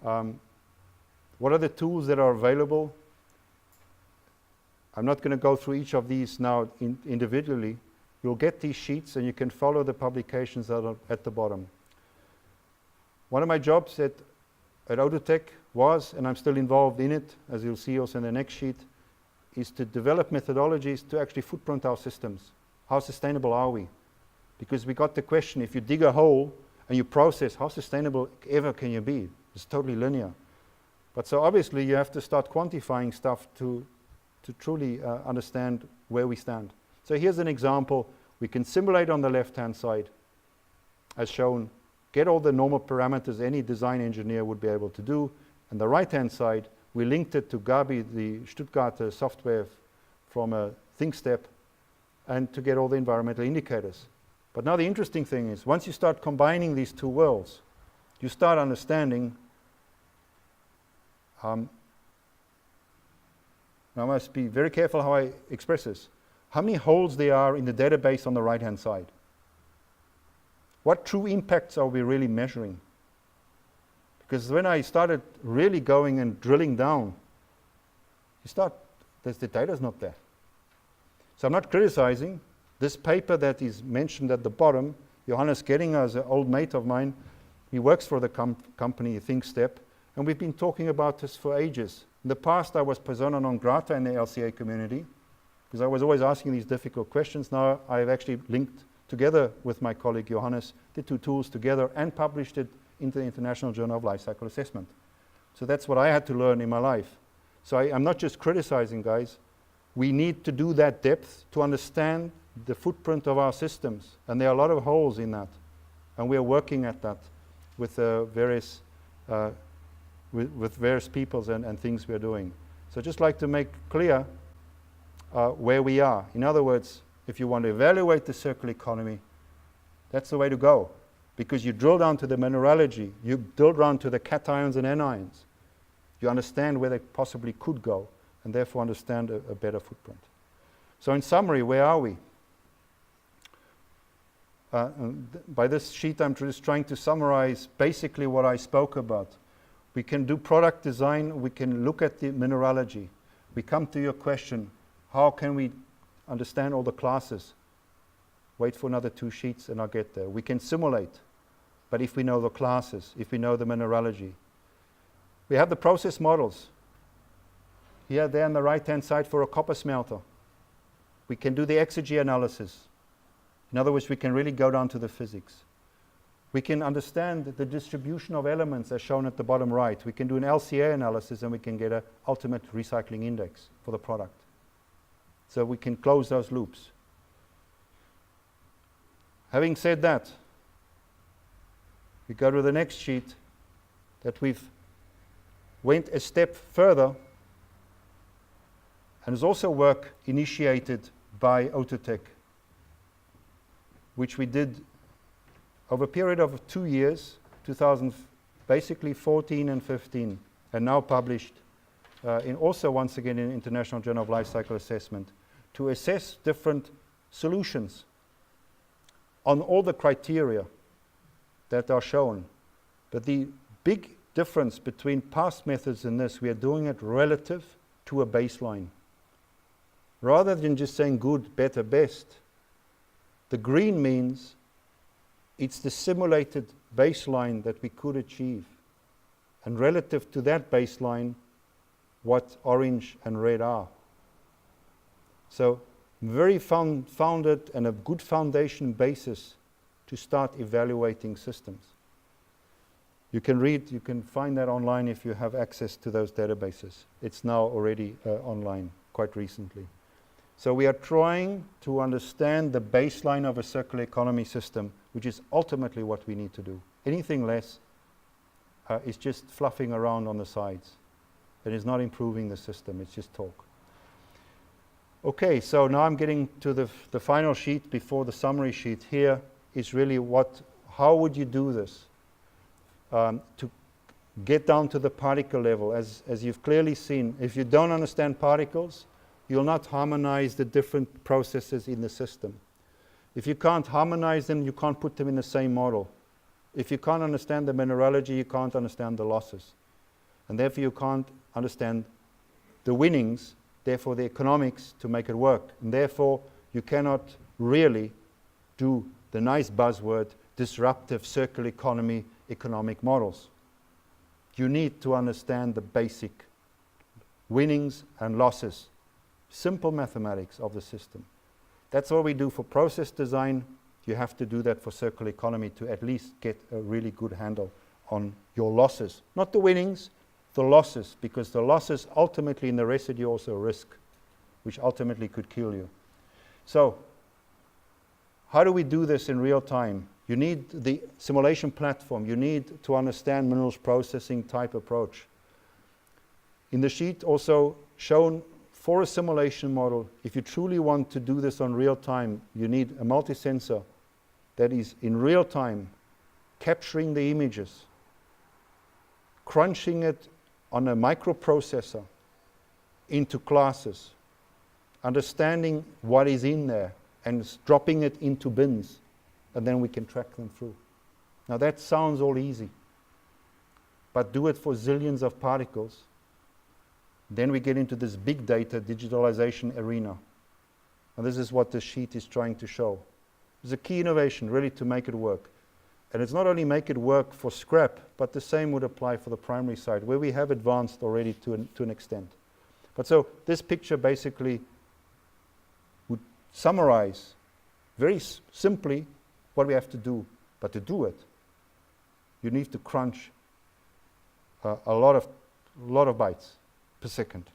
What are the tools that are available? I'm not going to go through each of these now individually. You'll get these sheets and you can follow the publications that are at the bottom. One of my jobs at Autotech was, and I'm still involved in it, as you'll see also in the next sheet, is to develop methodologies to actually footprint our systems. How sustainable are we? Because we got the question, if you dig a hole and you process, how sustainable ever can you be? It's totally linear. But so obviously you have to start quantifying stuff to truly understand where we stand. So here's an example. We can simulate on the left-hand side, as shown, get all the normal parameters any design engineer would be able to do. And the right-hand side, we linked it to Gabi, the Stuttgarter software from a ThinkStep, and to get all the environmental indicators. But now the interesting thing is, once you start combining these two worlds, you start understanding, now I must be very careful how I express this, how many holes there are in the database on the right-hand side. What true impacts are we really measuring? Because when I started really going and drilling down, the data's not there. So I'm not criticizing. This paper that is mentioned at the bottom, Johannes Gettinger is an old mate of mine. He works for the company ThinkStep, and we've been talking about this for ages. In the past, I was persona non grata in the LCA community, because I was always asking these difficult questions. Now I've actually linked together with my colleague Johannes the two tools together and published it into the International Journal of Life Cycle Assessment. So that's what I had to learn in my life. So I'm not just criticizing, guys. We need to do that depth to understand the footprint of our systems. And there are a lot of holes in that. And we are working at that with various peoples and things we are doing. So I'd just like to make clear where we are. In other words, if you want to evaluate the circular economy, that's the way to go. Because you drill down to the mineralogy, you drill down to the cations and anions. You understand where they possibly could go, and therefore understand a better footprint. So in summary, where are we? By this sheet, I'm just trying to summarize basically what I spoke about. We can do product design, we can look at the mineralogy. We come to your question, how can we understand all the classes? Wait for another 2 sheets and I'll get there. We can simulate, but if we know the classes, if we know the mineralogy. We have the process models. Here, there on the right-hand side for a copper smelter. We can do the exergy analysis. In other words, we can really go down to the physics. We can understand the distribution of elements as shown at the bottom right. We can do an LCA analysis and we can get an ultimate recycling index for the product. So we can close those loops. Having said that, we go to the next sheet that we've went a step further, and is also work initiated by Autotech, which we did over a period of 2 years, basically 14 and 15, and now published also once again in International Journal of Life Cycle Assessment, to assess different solutions on all the criteria that are shown. But the big difference between past methods and this, we are doing it relative to a baseline. Rather than just saying good, better, best, the green means it's the simulated baseline that we could achieve. And relative to that baseline, what orange and red are. So very founded and a good foundation basis to start evaluating systems. You can find that online if you have access to those databases. It's now already online quite recently. So we are trying to understand the baseline of a circular economy system, which is ultimately what we need to do. Anything less is just fluffing around on the sides. It is not improving the system, it's just talk. Okay, so now I'm getting to the final sheet before the summary sheet. Here is really how would you do this? To get down to the particle level, as you've clearly seen, if you don't understand particles, you'll not harmonize the different processes in the system. If you can't harmonize them, you can't put them in the same model. If you can't understand the mineralogy, you can't understand the losses. And therefore you can't understand the winnings, therefore the economics to make it work. And therefore you cannot really do the nice buzzword, disruptive circular economy economic models. You need to understand the basic winnings and losses, simple mathematics of the system. That's what we do for process design. You have to do that for circular economy to at least get a really good handle on your losses. Not the winnings, the losses, because the losses ultimately in the residue also risk, which ultimately could kill you. So, how do we do this in real time? You need the simulation platform. You need to understand minerals processing type approach. In the sheet also shown for a simulation model, if you truly want to do this on real time, you need a multi-sensor that is in real time capturing the images, crunching it on a microprocessor into classes, understanding what is in there and dropping it into bins, and then we can track them through. Now that sounds all easy, but do it for zillions of particles. Then we get into this big data digitalization arena. And this is what the sheet is trying to show. It's a key innovation really to make it work. And it's not only make it work for scrap, but the same would apply for the primary side, where we have advanced already to an extent. But so this picture basically would summarize very simply what we have to do. But to do it, you need to crunch a lot of bytes per second.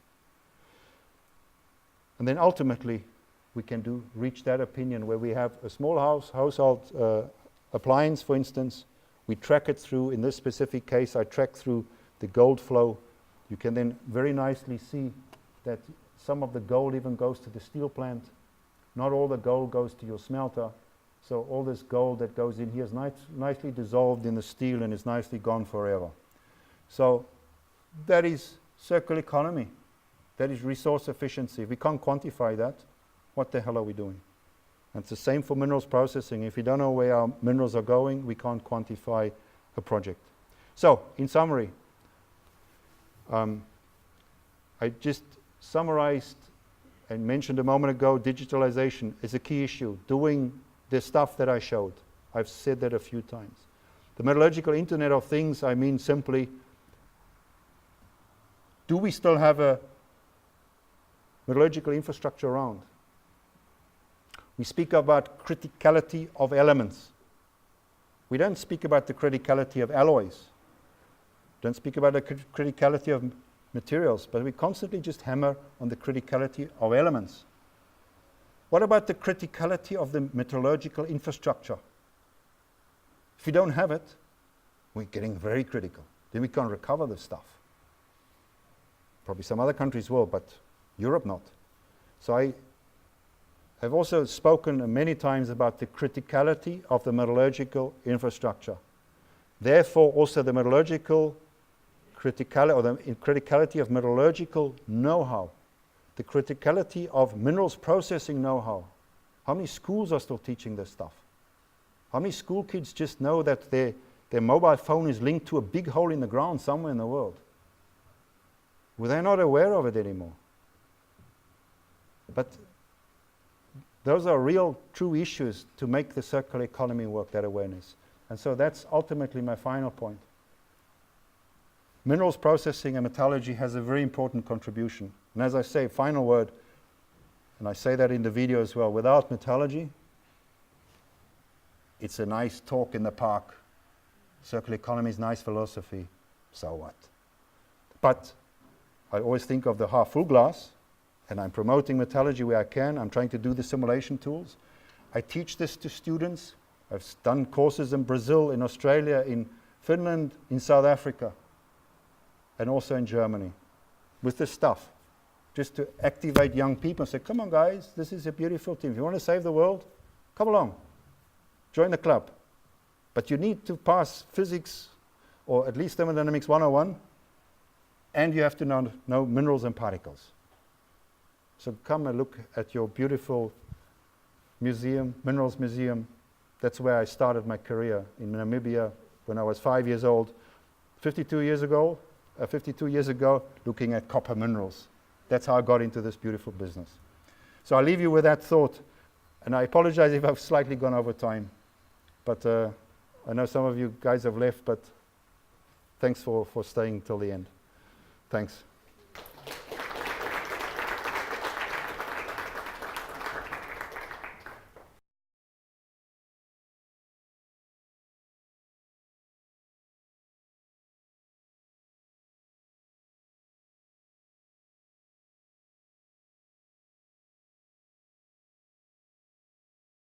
And then ultimately, we can reach that opinion where we have a small household appliance, for instance. We track it through, in this specific case, I track through the gold flow. You can then very nicely see that some of the gold even goes to the steel plant. Not all the gold goes to your smelter. So all this gold that goes in here is nicely dissolved in the steel and is nicely gone forever. So that is circular economy. That is resource efficiency. If we can't quantify that, what the hell are we doing? And it's the same for minerals processing. If we don't know where our minerals are going, we can't quantify a project. So, in summary, I just summarized and mentioned a moment ago, digitalization is a key issue. Doing the stuff that I showed. I've said that a few times. The metallurgical Internet of Things, I mean simply, do we still have a metallurgical infrastructure around? We speak about criticality of elements. We don't speak about the criticality of alloys. Don't speak about the criticality of materials, but we constantly just hammer on the criticality of elements. What about the criticality of the metallurgical infrastructure? If we don't have it, we're getting very critical. Then we can't recover the stuff. Probably some other countries will, but Europe not. So I have also spoken many times about the criticality of the metallurgical infrastructure. Therefore, also the metallurgical criticality, or the criticality of metallurgical know-how, the criticality of minerals processing know-how. How many schools are still teaching this stuff? How many school kids just know that their mobile phone is linked to a big hole in the ground somewhere in the world? Well, they're not aware of it anymore. But Those are real, true issues to make the circular economy work, that awareness. And so that's ultimately my final point. Minerals processing and metallurgy has a very important contribution. And as I say, final word, and I say that in the video as well, without metallurgy, it's a nice talk in the park. Circular economy is nice philosophy, so what? But I always think of the half full glass, and I'm promoting metallurgy where I can. I'm trying to do the simulation tools. I teach this to students. I've done courses in Brazil, in Australia, in Finland, in South Africa, and also in Germany with this stuff, just to activate young people and say, come on guys, this is a beautiful team. If you want to save the world, come along, join the club. But you need to pass physics, or at least Thermodynamics 101, and you have to know minerals and particles. So come and look at your beautiful museum, Minerals Museum. That's where I started my career in Namibia when I was 5 years old. 52 years ago, looking at copper minerals. That's how I got into this beautiful business. So I'll leave you with that thought. And I apologize if I've slightly gone over time. But I know some of you guys have left, but thanks for staying till the end. Thanks.